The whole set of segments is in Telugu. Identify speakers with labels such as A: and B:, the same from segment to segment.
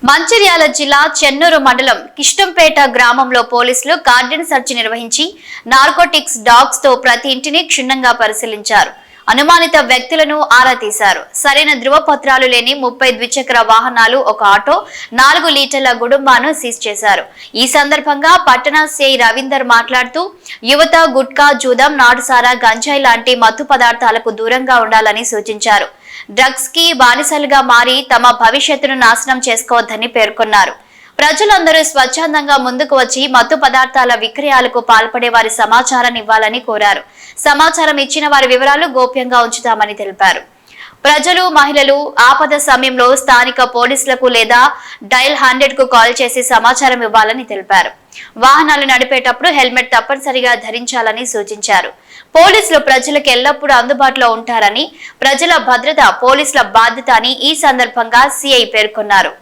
A: మంచిర్యాల జిల్లా చెన్నూరు మండలం కిష్టంపేట గ్రామంలో పోలీసులు గార్డెన్ సెర్చ్ నిర్వహించి నార్కోటిక్స్ డాగ్స్ తో ప్రతి ఇంటిని క్షుణ్ణంగా పరిశీలించారు. అనుమానిత వ్యక్తులను ఆరా తీశారు. సరైన ధృవపత్రాలు లేని 30 ద్విచక్ర వాహనాలు, ఒక ఆటో, 4 లీటర్ల గుడుంబాను సీజ్ చేశారు. ఈ సందర్భంగా పట్టణ సిఐ రవీందర్ మాట్లాడుతూ యువత గుట్కా, జూదం, నాటుసారా, గంజాయి లాంటి మత్తు పదార్థాలకు దూరంగా ఉండాలని సూచించారు. డ్రగ్స్ కి బానిసలుగా మారి తమ భవిష్యత్తును నాశనం చేసుకోవద్దని పేర్కొన్నారు. ప్రజలందరూ స్వచ్ఛందంగా ముందుకు వచ్చి మత్తు పదార్థాల విక్రయాలకు పాల్పడే వారి సమాచారాన్ని ఇవ్వాలని కోరారు. సమాచారం ఇచ్చిన వారి వివరాలు గోప్యంగా ఉంచుతామని తెలిపారు. ప్రజలు, మహిళలు ఆపద సమయంలో స్థానిక పోలీసులకు లేదా డయల్ 100 కు కాల్ చేసి సమాచారం ఇవ్వాలని తెలిపారు. వాహనాలు నడిపేటప్పుడు హెల్మెట్ తప్పనిసరిగా ధరించాలని సూచించారు. పోలీసులు ప్రజలకు ఎల్లప్పుడూ అందుబాటులో ఉంటారని, ప్రజల భద్రత పోలీసుల బాధ్యత అని ఈ సందర్భంగా సిఐ పేర్కొన్నారు.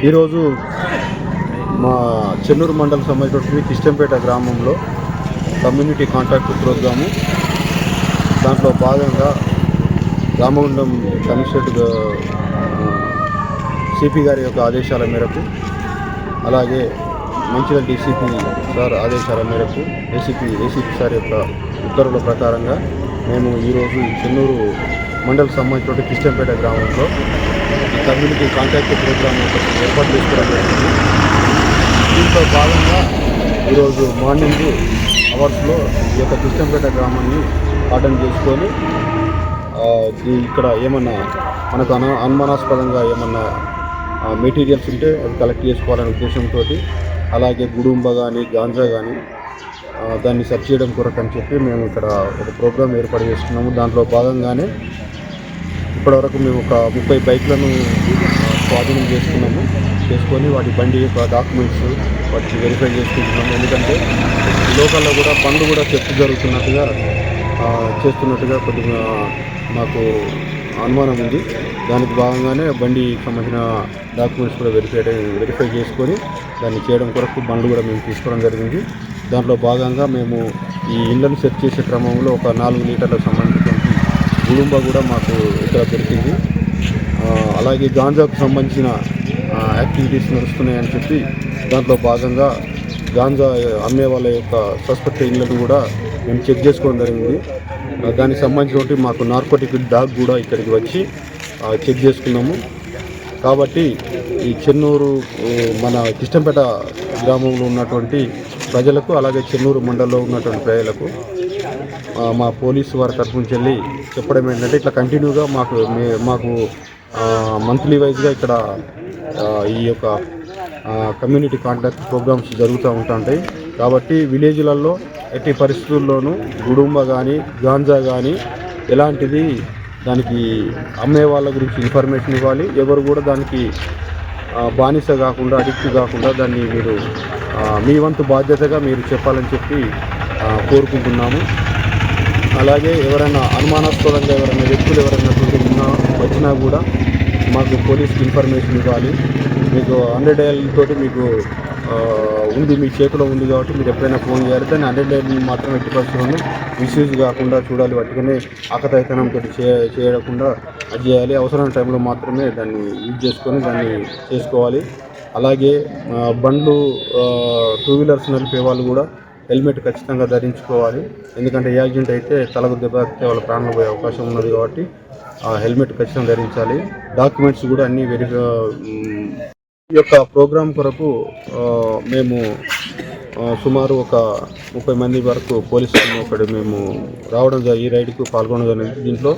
B: ఈరోజు మా చెన్నూరు మండలం సంబంధించిన కిష్టంపేట గ్రామంలో కమ్యూనిటీ కాంటాక్ట్ ప్రోగ్రాము, దాంట్లో భాగంగా రామగుండం కమిషనరేట్ సిపి గారి యొక్క ఆదేశాల మేరకు, అలాగే మంచిర్యాల డీసీపీ సార్ ఆదేశాల మేరకు, ఏసీపీ సార్ యొక్క ఉత్తర్వుల ప్రకారంగా మేము ఈరోజు చెన్నూరు మండలం సంబంధించిన కిష్టంపేట గ్రామంలో ఈ కమ్యూనిటీ కాంటాక్ట్ ప్రోగ్రామ్ ఏర్పాటు చేసుకోవడం జరిగింది. దీంట్లో భాగంగా ఈరోజు మార్నింగ్ అవర్స్లో ఈ యొక్క కిష్టంపేట గ్రామాన్ని అటెండ్ చేసుకొని ఇక్కడ ఏమన్నా మనకు అనుమానాస్పదంగా ఏమన్నా మెటీరియల్స్ ఉంటే అవి కలెక్ట్ చేసుకోవాలనే ఉద్దేశంతో, అలాగే గుడుంబ కానీ గాంజా కానీ దాన్ని సెర్చ్ చేయడం కొరకు అని చెప్పి మేము ఇక్కడ ఒక ప్రోగ్రాం ఏర్పాటు చేసుకున్నాము. దాంట్లో భాగంగానే ఇప్పటివరకు మేము ఒక 30 బైక్లను స్వాధీనం చేసుకొని వాటి బండి యొక్క డాక్యుమెంట్స్ వాటికి వెరిఫై చేసుకుంటున్నాము. ఎందుకంటే లోకల్లో కూడా బండ్లు కూడా చెక్ చేస్తున్నట్టుగా కొద్దిగా మాకు అనుమానం ఉంది. దానికి భాగంగానే బండికి సంబంధించిన డాక్యుమెంట్స్ కూడా వెరిఫై చేసుకొని దాన్ని చేయడం కొరకు బండ్లు కూడా మేము తీసుకోవడం జరిగింది. దాంట్లో భాగంగా మేము ఈ ఇళ్లను సెర్చ్ చేసే క్రమంలో ఒక 4 లీటర్లకు సంబంధించిన గుడుంబ కూడా మాకు ఇక్కడ దొరికింది. అలాగే గాంజాకు సంబంధించిన యాక్టివిటీస్ నడుస్తున్నాయని చెప్పి దాంట్లో భాగంగా గాంజా అమ్మే వాళ్ళ యొక్క సస్పెక్ట్ ఇళ్లను కూడా మేము చెక్ చేసుకోవడం జరిగింది. దానికి సంబంధించినటువంటి మాకు నార్కోటిక్ డాగ్ కూడా ఇక్కడికి వచ్చి చెక్ చేసుకున్నాము. కాబట్టి ఈ చెన్నూరు మన కిష్టంపేట గ్రామంలో ఉన్నటువంటి ప్రజలకు, అలాగే చెన్నూరు మండలంలో ఉన్నటువంటి ప్రజలకు మా పోలీసు వారి తరఫు నుంచి వెళ్ళి చెప్పడం ఏంటంటే, ఇట్లా కంటిన్యూగా మాకు మంత్లీ వైజ్గా ఇక్కడ ఈ యొక్క కమ్యూనిటీ కాంటాక్ట్ ప్రోగ్రామ్స్ జరుగుతూ ఉంటాయి. కాబట్టి విలేజ్లలో ఎట్టి పరిస్థితుల్లోనూ గుడుంబ కానీ గాంజా కానీ ఎలాంటిది దానికి అమ్మే వాళ్ళ గురించి ఇన్ఫర్మేషన్ ఇవ్వాలి. ఎవరు కూడా దానికి బానిస కాకుండా, అడిక్ట్ కాకుండా దాన్ని మీరు మీ వంతు బాధ్యతగా మీరు చెప్పాలని చెప్పి కోరుకుంటున్నాము. అలాగే ఎవరైనా అనుమానాస్పదంగా వ్యక్తులు ఎవరైనా వచ్చినా కూడా మాకు పోలీస్కి ఇన్ఫర్మేషన్ ఇవ్వాలి. మీకు 100 డయల్తోటి మీకు ఉంది, మీ చేతిలో ఉంది కాబట్టి మీరు ఎప్పుడైనా ఫోన్ చేయాలి. దాన్ని 100 డయల్ మాత్రం ఎట్టి పరిస్థితులను మిస్యూజ్ కాకుండా చూడాలి. వాటికనే ఆకతాయితనంతో చేయకుండా అది చేయాలి. అవసరమైన టైంలో మాత్రమే దాన్ని యూజ్ చేసుకొని దాన్ని చేసుకోవాలి. అలాగే బండ్లు 2 వీలర్స్ నడిపే వాళ్ళు కూడా హెల్మెట్ ఖచ్చితంగా ధరించుకోవాలి. ఎందుకంటే యాక్సిడెంట్ అయితే తలకు దెబ్బ తాకితే వాళ్ళ ప్రాణాలు పోయే అవకాశం ఉన్నది కాబట్టి హెల్మెట్ ఖచ్చితంగా ధరించాలి. డాక్యుమెంట్స్ కూడా అన్నీ ఈ యొక్క ప్రోగ్రాం కొరకు మేము సుమారు ఒక 30 మంది వరకు పోలీసులు మేము రావడం ఈ రైడ్కు పాల్గొనడం జరిగింది. దీంట్లో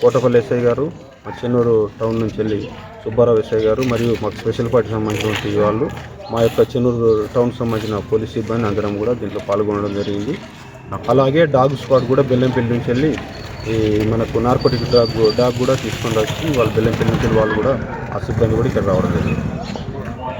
B: కోటపల్లి ఎస్ఐ గారు, మా చెన్నూరు టౌన్ నుంచి వెళ్ళి సుబ్బారావు ఎస్ఐ గారు, మరియు మాకు స్పెషల్ పార్టీకి సంబంధించినటువంటి వాళ్ళు, మా యొక్క చెన్నూరు టౌన్కి సంబంధించిన పోలీస్ సిబ్బంది అందరం కూడా దీంట్లో పాల్గొనడం జరిగింది. అలాగే డాగ్ స్క్వాడ్ కూడా బెల్లంపల్లి నుంచి వెళ్ళి మనకు నార్కోటిక్ డాగ్ కూడా తీసుకొని వచ్చి వాళ్ళు బెల్లంపల్లి నుంచి వాళ్ళు కూడా ఆ సిబ్బంది కూడా ఇక్కడ రావడం జరిగింది.